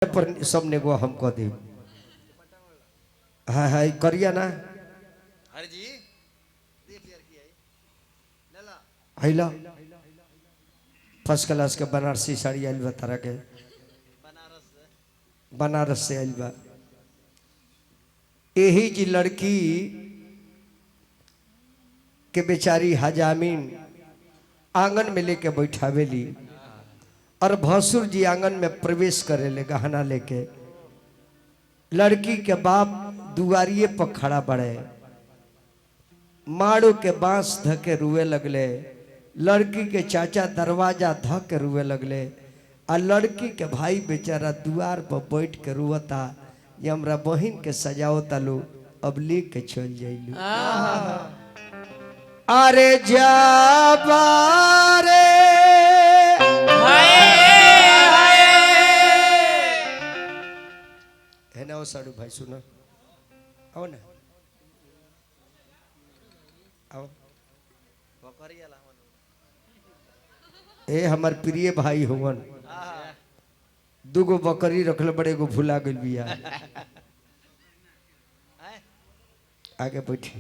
पर सबने गो हम कह दी। हाँ हाँ करिया ना अरे जी देख लिया की है लला हैला फर्स्ट क्लास के बनारसी साड़ी आइल बा तारा के बनारस से आइल बा। यही जी लड़की के बेचारी हजामीन आंगन में लेके बैठावेली और भसुर जी आंगन में प्रवेश करेले गहना लेके। लड़की के बाप दुआरिये पर खड़ा बड़े माड़ो के बांस धके रुए लगले। लड़की के चाचा दरवाजा धक के रुए लगले आ लड़की के भाई बेचारा दुआर पर बैठ के रुअता ये हमरा बहन के सजाओ तालू अब लेके चल जाइलू। अरे जाबारे है ना वो साड़ू भाई सुनो आओ ना आओ बकरिया ला ए हमार प्रिय भाई होवन दूगो बकरी रखल बड़े गो भुला गइल बिया। आगे बैठी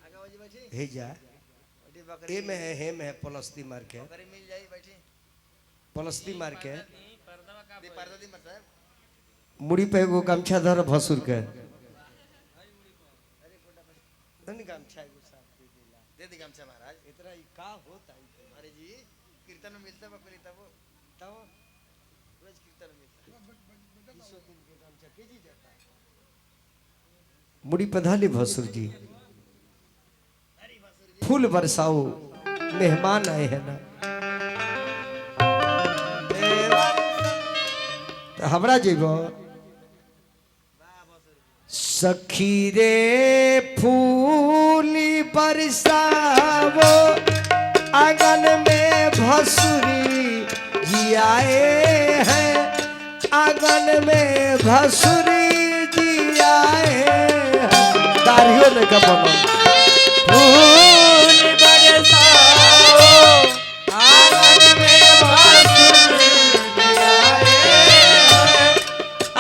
आगे बाजी बैठी हे जा बैठी बकरी ए में है हे में है पलस्ती मार के बकरी मिल जाई बैठी पलस्ती मार के दी पर्दा दी मत मुड़ी पे एगो गमछा धर भसुर के तनी गमछा एगो साफ दे देला दे दी गमछा महाराज इतना ही का होता है। अरे जी कीर्तन में मिलता बकरी तब रोज कीर्तन में मिलता 200 दिन के गमछा के जी जाता मुड़ी पे धाली भसुर जी फूल बरसाओ मेहमान आए हैं ना तो हमरा जेबो सखी रे फूली बरसावो आंगन में भसुरी जी आए हैं आंगन में भसुरी जी आए हैं। दाढ़ियों ने का बनो फूल बरसाओ आंगन में भसुरी आए हैं,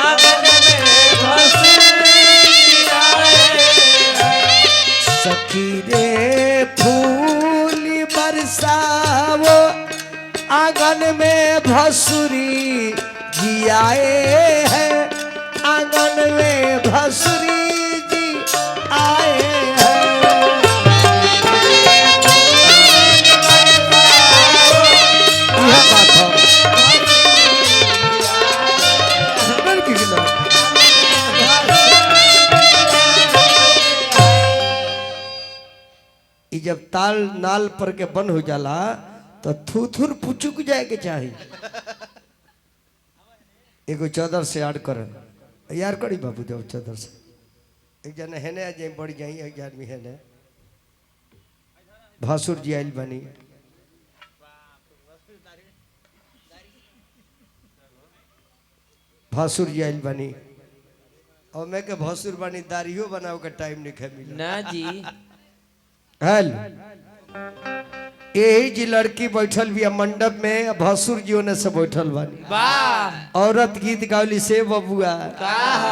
आंगन में भसुरी आए हैं। सखी रे फूल बरसावो आंगन में भसुरी जी आए हैं आंगन में भसुरी जी आए हैं। यह बात हो सुंदर की गिला। ई जब ताल नाल पर के बन हो जाला तो थूथुर पुचुक जाए के चाहिए। एगो चादर से आड़ कर यार करी बाबू जब चादर से एक जने है ने जाए बढ़ जाई एक आदमी है ने भासुर जी आइल बनी भासुर जी आइल बनी और मैं के भासुर बनी दाढ़ियों बनाओ के टाइम नहीं खे मिला ना जी हेल यही जी लड़की बैठल भी मंडप में भसुर जी ने से बैठल बानी वाह औरत गीत गावली से बबुआ वाह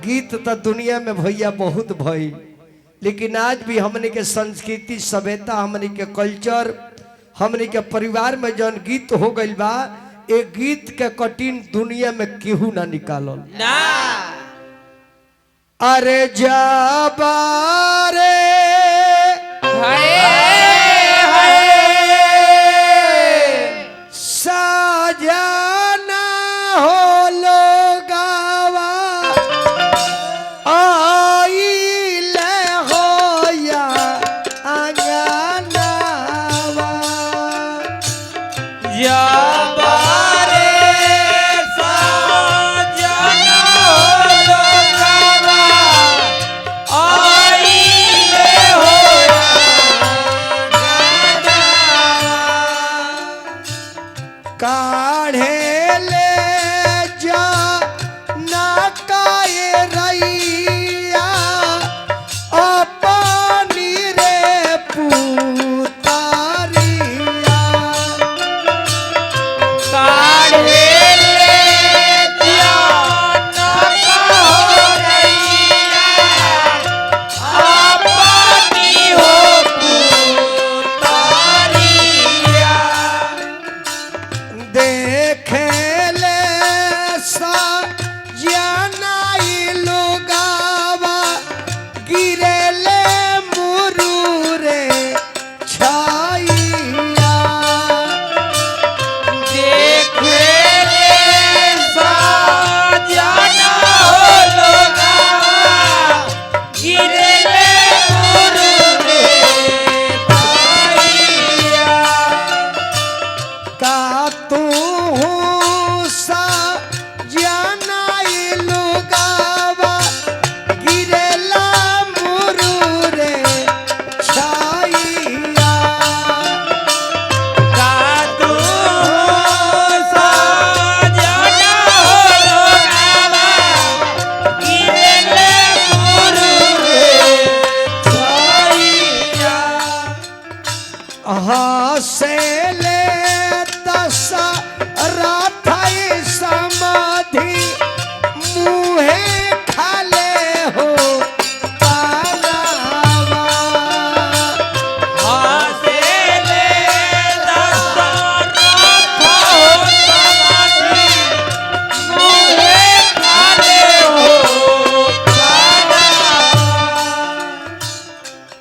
गीत तो दुनिया में भैया बहुत भई लेकिन आज भी हमने के संस्कृति सभ्यता हमने के कल्चर हमने के परिवार में जौन गीत हो गइल बा ए गीत के कठिन दुनिया में केहू ना निकालल। ना अरे जाबारे हाय साजना हो लोगावा आइले होया अंगनावा या बारे साजना हो लोगावा आइले होया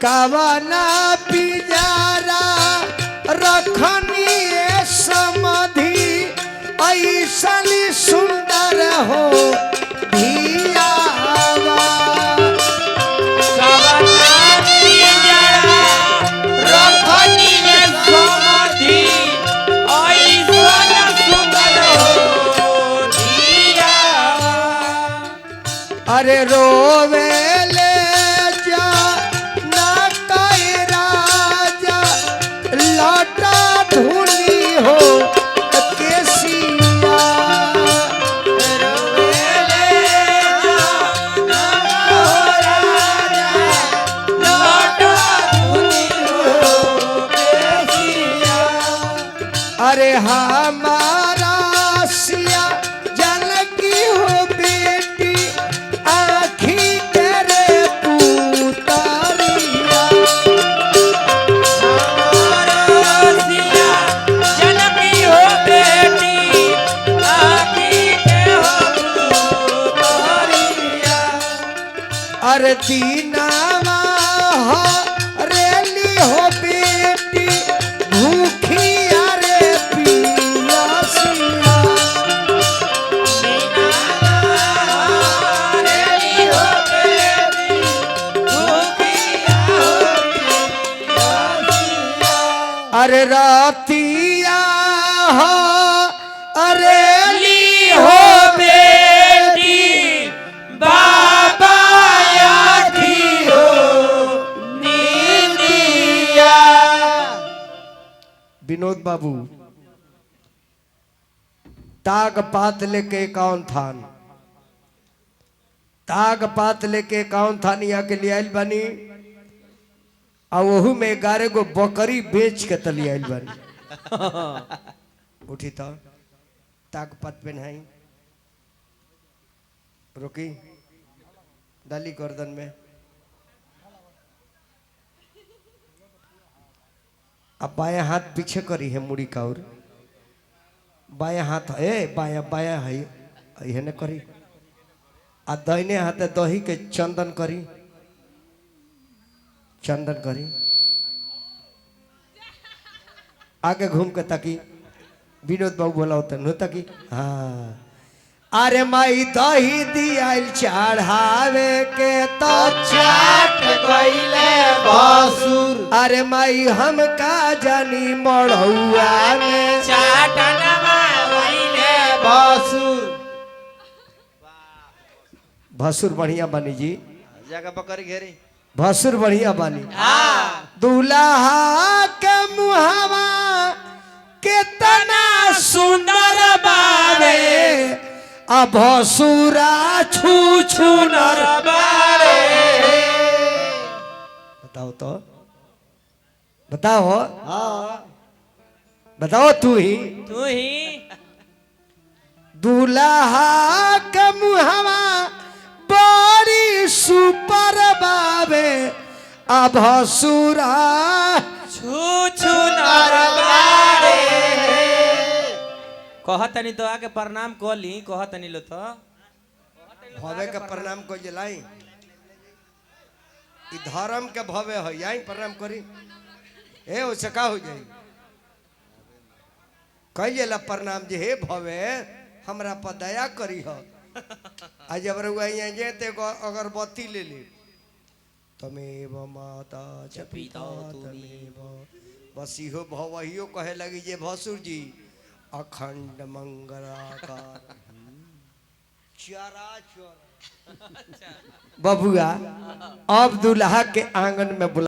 कावना पिजारा रखनी समधि ऐसन सुंदर हो धियावा अरे रोवे ले जा ना कई राजा लौटा धुनी हो केसिया रोवे ले जा ना राजा लौटा धुनी हो केसिया अरे हमारा सिया जल की हो बेटी आखी तेरे पुतारिया अरे दीनावा रेली हो बेटी भूखी अरे पियासिया अरे रातिया हो अरे ली हो बेटी बाबा आखी हो नींदिया विनोद बाबू ताग पात लेके कौन थान ताग पात लेके कौन थान यहाँ के लिए आयल बनी आ वहू में 11 गो बकरी बेच के तली आयल बानी उठी तो ताग पात पहनाई रोकी डाली गर्दन में अब बाया हाथ पीछे करी है मुड़ी का और बाया हाथ ए बाया बाया है यह न करी आ दाहिने हाथे दही के चंदन करी चंदन करी आगे घूम के ताकि विनोद बाबू बोला होता न ताकि हाँ अरे माई दही दियाल चढ़ावे के तो चाट गईले भसुर अरे माई हम का जानी मड़हुआ में चाटनवा वहीले भसुर भसुर बढ़िया बनी जी जगह बकरी घेरी भसुर बढ़िया बानी हाँ दूल्हा के मुहावा कितना सुंदर बारे अब भसुरा छू छू नर बारे बताओ तो बताओ हाँ बताओ तू ही तू ही दूल्हा के मुहावा बड़ी सुपर बाबे अब भसुरा छू छू नरबारे कहतनी तो आके प्रणाम कली कहतनी लो तो भवे के प्रणाम को जलाई ई धर्म के भवे है यही प्रणाम करी ए ओसे का हो जाई कहिएला प्रणाम जे हे भवे हमरा पर दया करी हो आज जब रहुआ यहाँ जे ते अगरबत्ती ले ली तमेव माता च पिता तमेव बस इहो भवहियो कहे लगी जे भसुर जी अखंड मंगलाकार चराचर बबुआ अब दूल्हा के आंगन में बुला